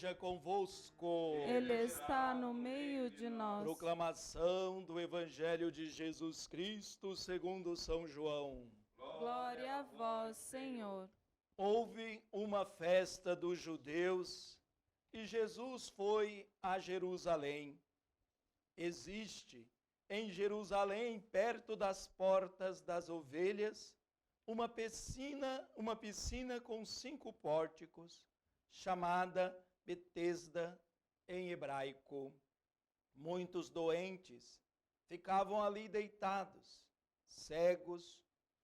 esteja convosco. Ele está no meio de nós. Proclamação do Evangelho de Jesus Cristo segundo São João. Glória a vós, Senhor. Houve uma festa dos judeus e Jesus foi a Jerusalém. Existe em Jerusalém, perto das portas das ovelhas, uma piscina com 5 pórticos, chamada Betesda em hebraico. Muitos doentes ficavam ali deitados, cegos,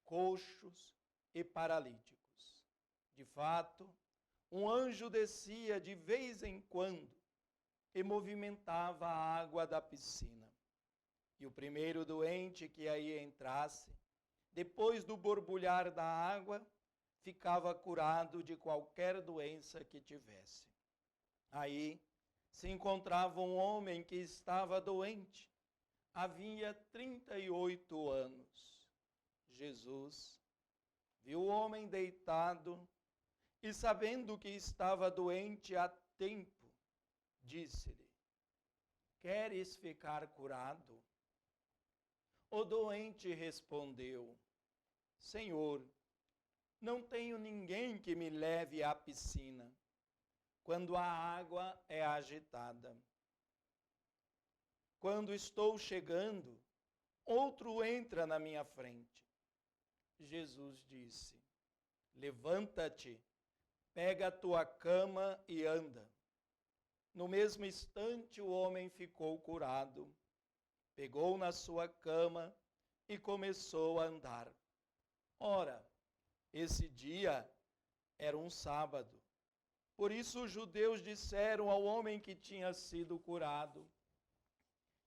coxos e paralíticos. De fato, um anjo descia de vez em quando e movimentava a água da piscina. E o primeiro doente que aí entrasse, depois do borbulhar da água, ficava curado de qualquer doença que tivesse. Aí se encontrava um homem que estava doente, havia 38 anos. Jesus viu o homem deitado e, sabendo que estava doente há tempo, disse-lhe: queres ficar curado? O doente respondeu: Senhor, não tenho ninguém que me leve à piscina quando a água é agitada. Quando estou chegando, outro entra na minha frente. Jesus disse: levanta-te, pega a tua cama e anda. No mesmo instante o homem ficou curado, pegou na sua cama e começou a andar. Ora, esse dia era um sábado. Por isso os judeus disseram ao homem que tinha sido curado: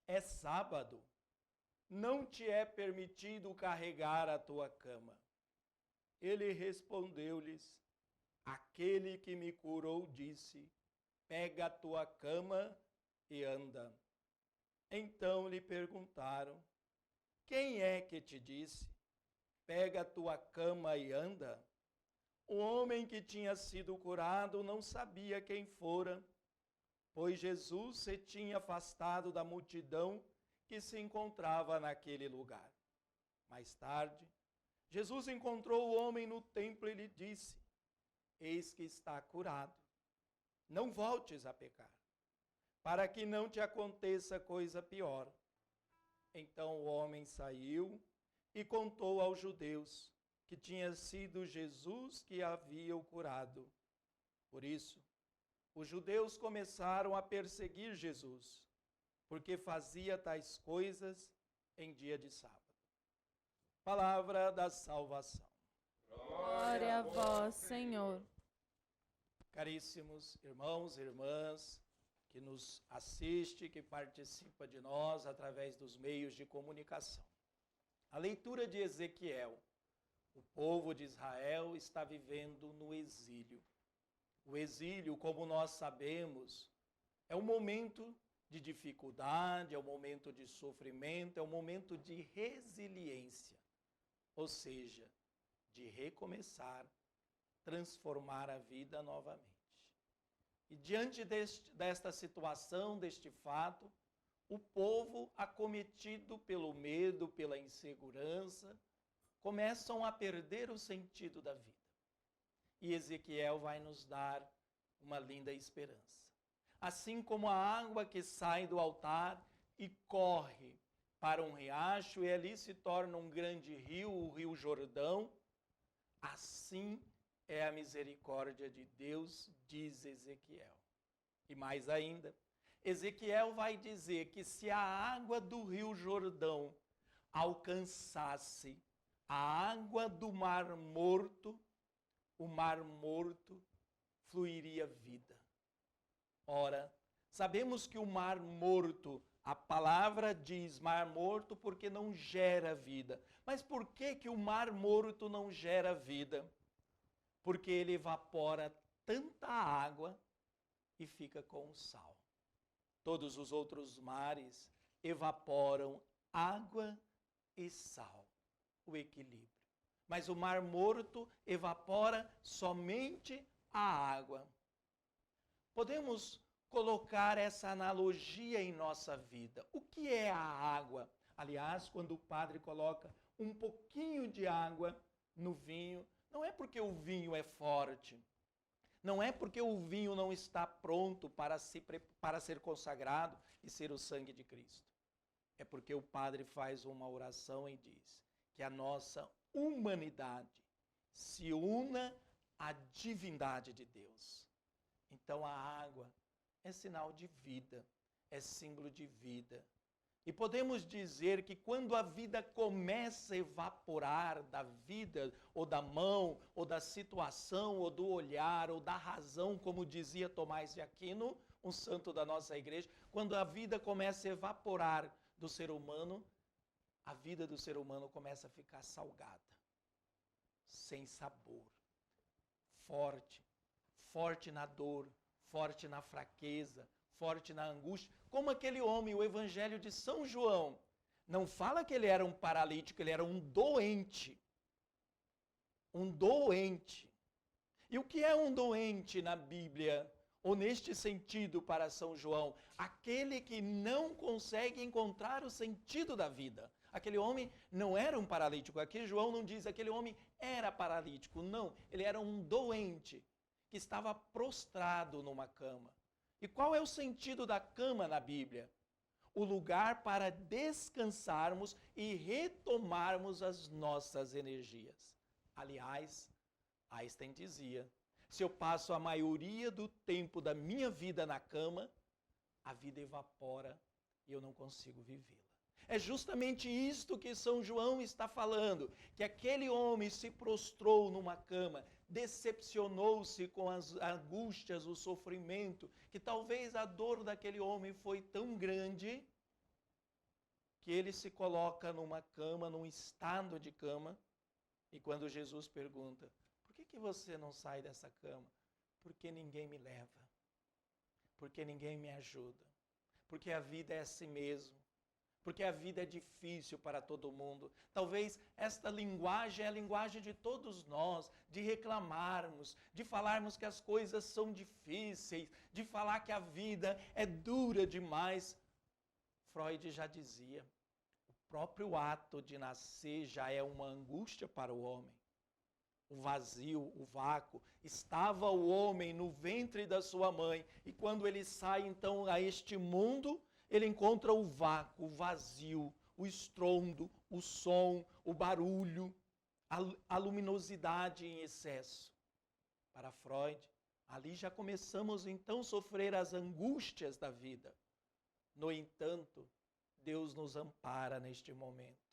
é sábado, não te é permitido carregar a tua cama. Ele respondeu-lhes: aquele que me curou disse: pega a tua cama e anda. Então lhe perguntaram: quem é que te disse: pega a tua cama e anda? O homem que tinha sido curado não sabia quem fora, pois Jesus se tinha afastado da multidão que se encontrava naquele lugar. Mais tarde, Jesus encontrou o homem no templo e lhe disse: eis que está curado, não voltes a pecar, para que não te aconteça coisa pior. Então o homem saiu e contou aos judeus que tinha sido Jesus que havia o curado. Por isso, os judeus começaram a perseguir Jesus, porque fazia tais coisas em dia de sábado. Palavra da salvação. Glória a vós, Senhor. Caríssimos irmãos e irmãs, que nos assiste, que participa de nós através dos meios de comunicação. A leitura de Ezequiel. O povo de Israel está vivendo no exílio. O exílio, como nós sabemos, é um momento de dificuldade, é um momento de sofrimento, é um momento de resiliência. Ou seja, de recomeçar, transformar a vida novamente. E diante desta situação, deste fato, o povo, acometido pelo medo, pela insegurança, começam a perder o sentido da vida. E Ezequiel vai nos dar uma linda esperança. Assim como a água que sai do altar e corre para um riacho e ali se torna um grande rio, o Rio Jordão, assim é a misericórdia de Deus, diz Ezequiel. E mais ainda, Ezequiel vai dizer que se a água do Rio Jordão alcançasse a água do Mar Morto, o Mar Morto fluiria vida. Ora, sabemos que o Mar Morto, a palavra diz Mar Morto porque não gera vida. Mas por que o Mar Morto não gera vida? Porque ele evapora tanta água e fica com o sal. Todos os outros mares evaporam água e sal, o equilíbrio. Mas o Mar Morto evapora somente a água. Podemos colocar essa analogia em nossa vida. O que é a água? Aliás, quando o padre coloca um pouquinho de água no vinho, não é porque o vinho é forte, não é porque o vinho não está pronto para ser consagrado e ser o sangue de Cristo. É porque o padre faz uma oração e diz que a nossa humanidade se una à divindade de Deus. Então a água é sinal de vida, é símbolo de vida. E podemos dizer que quando a vida começa a evaporar da vida, ou da mão, ou da situação, ou do olhar, ou da razão, como dizia Tomás de Aquino, um santo da nossa igreja, quando a vida começa a evaporar do ser humano, a vida do ser humano começa a ficar salgada, sem sabor, forte na dor, forte na fraqueza, forte na angústia, como aquele homem, o Evangelho de São João, não fala que ele era um paralítico, ele era um doente. Um doente. E o que é um doente na Bíblia, ou neste sentido para São João? Aquele que não consegue encontrar o sentido da vida. Aquele homem não era um paralítico, aqui João não diz aquele homem era paralítico, não, ele era um doente, que estava prostrado numa cama. E qual é o sentido da cama na Bíblia? O lugar para descansarmos e retomarmos as nossas energias. Aliás, Einstein dizia, se eu passo a maioria do tempo da minha vida na cama, a vida evapora e eu não consigo vivê-la. É justamente isto que São João está falando, que aquele homem se prostrou numa cama, decepcionou-se com as angústias, o sofrimento, que talvez a dor daquele homem foi tão grande que ele se coloca numa cama, num estado de cama, e quando Jesus pergunta, por que você não sai dessa cama? Porque ninguém me leva, porque ninguém me ajuda, porque a vida é assim mesmo. Porque a vida é difícil para todo mundo. Talvez esta linguagem é a linguagem de todos nós, de reclamarmos, de falarmos que as coisas são difíceis, de falar que a vida é dura demais. Freud já dizia, o próprio ato de nascer já é uma angústia para o homem. O vazio, o vácuo, estava o homem no ventre da sua mãe, e quando ele sai então a este mundo, ele encontra o vácuo, o vazio, o estrondo, o som, o barulho, a luminosidade em excesso. Para Freud, ali já começamos então a sofrer as angústias da vida. No entanto, Deus nos ampara neste momento.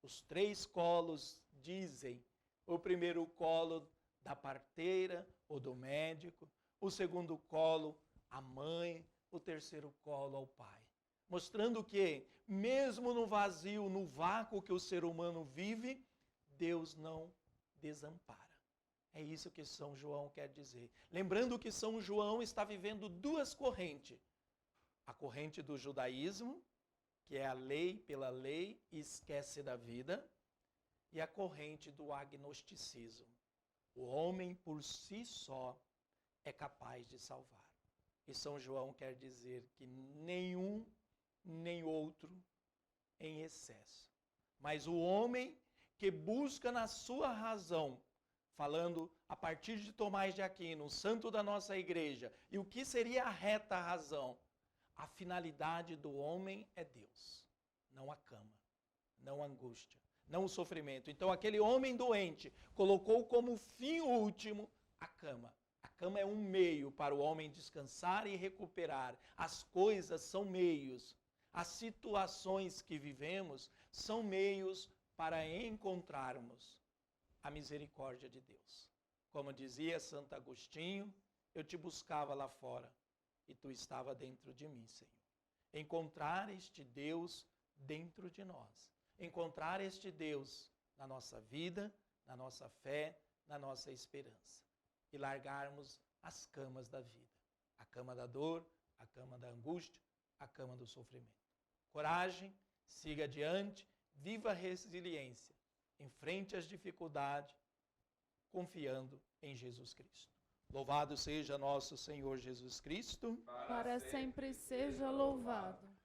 Os 3 colos dizem, o primeiro colo da parteira ou do médico, o segundo colo a mãe, o terceiro colo ao pai. Mostrando que, mesmo no vazio, no vácuo que o ser humano vive, Deus não desampara. É isso que São João quer dizer. Lembrando que São João está vivendo 2 correntes. A corrente do judaísmo, que é a lei pela lei e esquece da vida, e a corrente do agnosticismo. O homem por si só é capaz de salvar. E São João quer dizer que nenhum nem outro em excesso. Mas o homem que busca na sua razão, falando a partir de Tomás de Aquino, o santo da nossa igreja, e o que seria a reta razão? A finalidade do homem é Deus, não a cama, não a angústia, não o sofrimento. Então aquele homem doente colocou como fim último a cama. A cama é um meio para o homem descansar e recuperar. As coisas são meios. As situações que vivemos são meios para encontrarmos a misericórdia de Deus. Como dizia Santo Agostinho, eu te buscava lá fora e tu estava dentro de mim, Senhor. Encontrar este Deus dentro de nós. Encontrar este Deus na nossa vida, na nossa fé, na nossa esperança. E largarmos as camas da vida. A cama da dor, a cama da angústia, a cama do sofrimento. Coragem, siga adiante, viva a resiliência, enfrente as dificuldades, confiando em Jesus Cristo. Louvado seja nosso Senhor Jesus Cristo. Para sempre seja louvado.